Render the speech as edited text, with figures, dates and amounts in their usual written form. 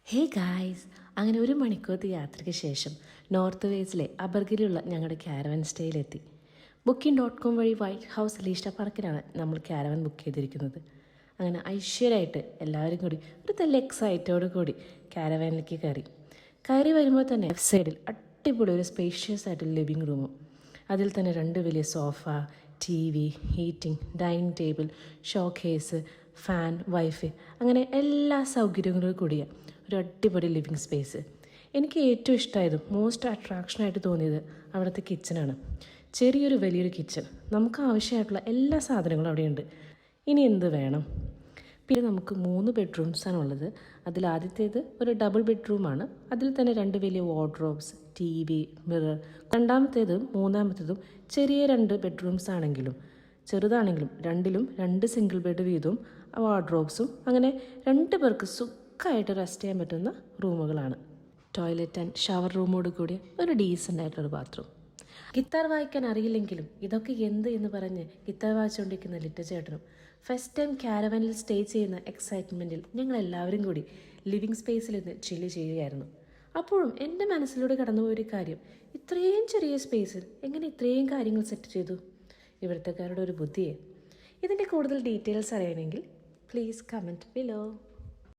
Hey guys, അങ്ങനെ ഒരു മണിക്കൂറത്തെ യാത്രയ്ക്ക് ശേഷം നോർത്ത് വേസിലെ അബർഗിലുള്ള ഞങ്ങളുടെ ക്യാരവൻ സ്റ്റേയിലെത്തി. Booking.com വഴി വൈറ്റ് ഹൗസ് ലീഷ പാർക്കിലാണ് നമ്മൾ ക്യാരവൻ ബുക്ക് ചെയ്തിരിക്കുന്നത്. അങ്ങനെ ഐശ്വര്യമായിട്ട് എല്ലാവരും കൂടി ഒരു നല്ല എക്സൈറ്റോട് കൂടി ക്യാരവാനിലേക്ക് കയറി വരുമ്പോൾ തന്നെ ലെഫ്റ്റ് സൈഡിൽ അടിപൊളി ഒരു സ്പേഷ്യസ് ആയിട്ടുള്ള ലിവിങ് റൂമും അതിൽ തന്നെ 2 വലിയ sofa, TV, heating, dining table, show case, fan, wifi അങ്ങനെ എല്ലാ സൗകര്യങ്ങളോടും കൂടിയ ഒരു അടിപൊളി ലിവിങ് സ്പേസ്. എനിക്ക് ഏറ്റവും ഇഷ്ടമായതും മോസ്റ്റ് അട്രാക്ഷനായിട്ട് തോന്നിയത് അവിടുത്തെ കിച്ചണാണ്. വലിയൊരു കിച്ചൺ, നമുക്ക് ആവശ്യമായിട്ടുള്ള എല്ലാ സാധനങ്ങളും അവിടെയുണ്ട്. ഇനി എന്ത് വേണം? പിന്നെ നമുക്ക് 3 ബെഡ്റൂംസാണ് ഉള്ളത്. അതിൽ ആദ്യത്തേത് ഒരു ഡബിൾ ബെഡ്റൂമാണ്. അതിൽ തന്നെ 2 വലിയ വാർഡ്രോബ്സ്, TV, മിറർ. രണ്ടാമത്തേതും മൂന്നാമത്തേതും ചെറിയ 2 ബെഡ്റൂംസ് ആണെങ്കിലും ചെറുതാണെങ്കിലും രണ്ടിലും 2 സിംഗിൾ ബെഡ് വീതവും വാർഡ്രോബ്സും അങ്ങനെ 2 പേർക്ക് സുഖമായിട്ട് റെസ്റ്റ് ചെയ്യാൻ പറ്റുന്ന റൂമുകളാണ്. ടോയ്ലറ്റ് ആൻഡ് ഷവർ റൂമോട് കൂടിയ ഒരു ഡീസൻ്റ് ആയിട്ടുള്ള ബാത്റൂം. ഗിത്താർ വായിക്കാൻ അറിയില്ലെങ്കിലും ഇതൊക്കെ എന്ത് എന്ന് പറഞ്ഞ് ഗിത്താർ വായിച്ചുകൊണ്ടിരിക്കുന്ന ലിറ്റ ചേട്ടനും ഫസ്റ്റ് ടൈം ക്യാരവാനിൽ സ്റ്റേ ചെയ്യുന്ന എക്സൈറ്റ്മെൻറ്റിൽ ഞങ്ങൾ എല്ലാവരും കൂടി ലിവിങ് സ്പേസിൽ നിന്ന് ചില്ല് ചെയ്യുകയായിരുന്നു. അപ്പോഴും എൻ്റെ മനസ്സിലൂടെ കടന്നുപോയൊരു കാര്യം, ഇത്രയും ചെറിയ സ്പേസിൽ എങ്ങനെ ഇത്രയും കാര്യങ്ങൾ സെറ്റ് ചെയ്തു? ഇവിടുത്തെക്കാരുടെ ഒരു ബുദ്ധിയെ. ഇതിൻ്റെ കൂടുതൽ ഡീറ്റെയിൽസ് അറിയണമെങ്കിൽ പ്ലീസ് കമൻറ്റ് ബിലോ.